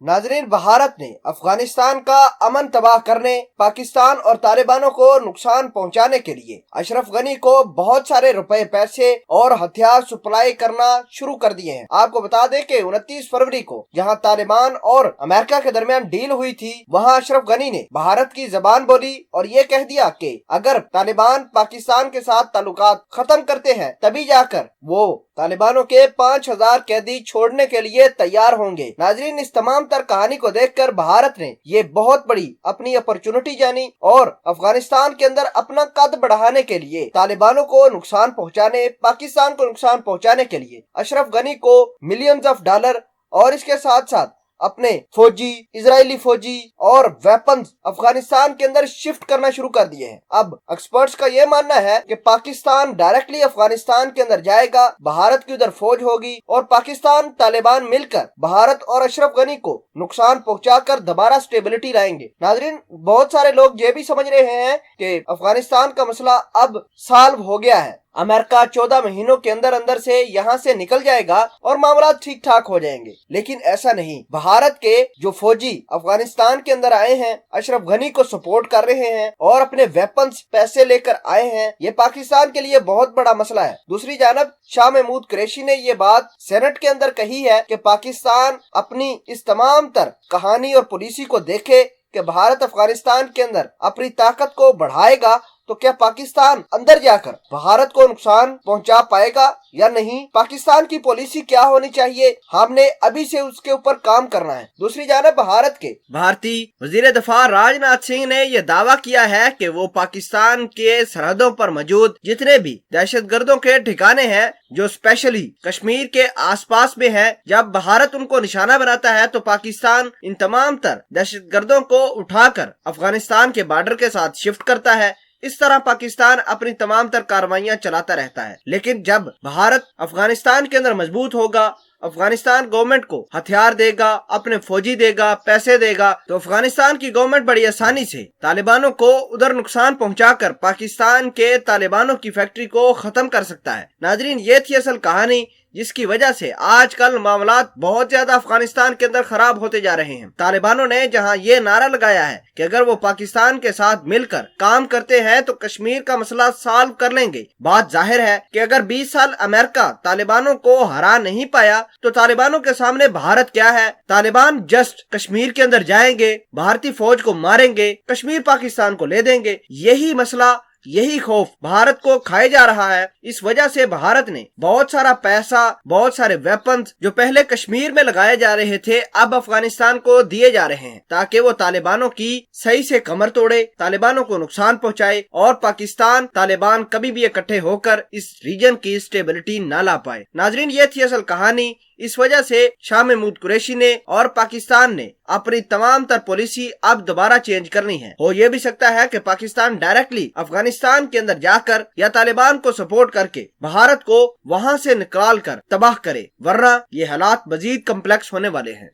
ناظرین، بھارت نے افغانستان کا امن تباہ کرنے، پاکستان اور طالبانوں کو نقصان پہنچانے کے لیے اشرف غنی کو بہت سارے روپے، پیسے اور ہتھیار سپلائی کرنا شروع کر دیے ہیں۔ آپ کو بتا دیں کہ 29 فروری کو جہاں طالبان اور امریکہ کے درمیان ڈیل ہوئی تھی، وہاں اشرف غنی نے بھارت کی زبان بولی اور یہ کہہ دیا کہ اگر طالبان پاکستان کے ساتھ تعلقات ختم کرتے ہیں تبھی جا کر وہ طالبانوں کے 5000 قیدی چھوڑنے کے لیے تیار ہوں گے۔ ناظرین، اس تمام تر کہانی کو دیکھ کر بھارت نے یہ بہت بڑی اپنی اپرچونٹی جانی اور افغانستان کے اندر اپنا قد بڑھانے کے لیے، طالبانوں کو نقصان پہنچانے، پاکستان کو نقصان پہنچانے کے لیے اشرف غنی کو ملینز آف ڈالر اور اس کے ساتھ ساتھ اپنے فوجی، اسرائیلی فوجی اور ویپنز افغانستان کے اندر شفٹ کرنا شروع کر دیے ہیں۔ اب ایکسپرٹس کا یہ ماننا ہے کہ پاکستان ڈائریکٹلی افغانستان کے اندر جائے گا، بھارت کی ادھر فوج ہوگی اور پاکستان طالبان مل کر بھارت اور اشرف غنی کو نقصان پہنچا کر دوبارہ سٹیبلٹی لائیں گے۔ ناظرین، بہت سارے لوگ یہ بھی سمجھ رہے ہیں کہ افغانستان کا مسئلہ اب سالو ہو گیا ہے، امریکہ 14 مہینوں کے اندر اندر سے یہاں سے نکل جائے گا اور معاملات ٹھیک ٹھاک ہو جائیں گے، لیکن ایسا نہیں۔ بھارت کے جو فوجی افغانستان کے اندر آئے ہیں، اشرف غنی کو سپورٹ کر رہے ہیں اور اپنے ویپنز، پیسے لے کر آئے ہیں، یہ پاکستان کے لیے بہت بڑا مسئلہ ہے۔ دوسری جانب شاہ محمود قریشی نے یہ بات سینٹ کے اندر کہی ہے کہ پاکستان اپنی اس تمام تر کہانی اور پالیسی کو دیکھے کہ بھارت افغانستان کے اندر اپنی طاقت کو بڑھائے گا تو کیا پاکستان اندر جا کر بھارت کو نقصان پہنچا پائے گا یا نہیں، پاکستان کی پالیسی کیا ہونی چاہیے، ہم نے ابھی سے اس کے اوپر کام کرنا ہے۔ دوسری جانب بھارت کے بھارتی وزیر دفاع راج ناتھ سنگھ نے یہ دعویٰ کیا ہے کہ وہ پاکستان کے سرحدوں پر موجود جتنے بھی دہشت گردوں کے ٹھکانے ہیں جو اسپیشلی کشمیر کے آس پاس میں ہیں، جب بھارت ان کو نشانہ بناتا ہے تو پاکستان ان تمام تر دہشت گردوں کو اٹھا کر افغانستان کے بارڈر کے ساتھ شفٹ کرتا ہے۔ اس طرح پاکستان اپنی تمام تر کارروائیاں چلاتا رہتا ہے، لیکن جب بھارت افغانستان کے اندر مضبوط ہوگا، افغانستان گورنمنٹ کو ہتھیار دے گا، اپنے فوجی دے گا، پیسے دے گا، تو افغانستان کی گورنمنٹ بڑی آسانی سے طالبانوں کو ادھر نقصان پہنچا کر پاکستان کے طالبانوں کی فیکٹری کو ختم کر سکتا ہے۔ ناظرین، یہ تھی اصل کہانی جس کی وجہ سے آج کل معاملات بہت زیادہ افغانستان کے اندر خراب ہوتے جا رہے ہیں۔ طالبانوں نے جہاں یہ نعرہ لگایا ہے کہ اگر وہ پاکستان کے ساتھ مل کر کام کرتے ہیں تو کشمیر کا مسئلہ سالو کر لیں گے، بات ظاہر ہے کہ اگر 20 سال امریکہ طالبانوں کو ہرا نہیں پایا تو طالبانوں کے سامنے بھارت کیا ہے؟ طالبان جسٹ کشمیر کے اندر جائیں گے، بھارتی فوج کو ماریں گے، کشمیر پاکستان کو لے دیں گے۔ یہی مسئلہ، یہی خوف بھارت کو کھائے جا رہا ہے۔ اس وجہ سے بھارت نے بہت سارا پیسہ، بہت سارے ویپنز جو پہلے کشمیر میں لگائے جا رہے تھے اب افغانستان کو دیے جا رہے ہیں تاکہ وہ طالبانوں کی صحیح سے کمر توڑے، طالبانوں کو نقصان پہنچائے اور پاکستان طالبان کبھی بھی اکٹھے ہو کر اس ریجن کی اسٹیبلٹی نہ لا پائے۔ ناظرین، یہ تھی اصل کہانی۔ اس وجہ سے شاہ محمود قریشی نے اور پاکستان نے اپنی تمام تر پالیسی اب دوبارہ چینج کرنی ہے۔ ہو یہ بھی سکتا ہے کہ پاکستان ڈائریکٹلی افغانستان کے اندر جا کر یا طالبان کو سپورٹ کر کے بھارت کو وہاں سے نکال کر تباہ کرے، ورنہ یہ حالات مزید کمپلیکس ہونے والے ہیں۔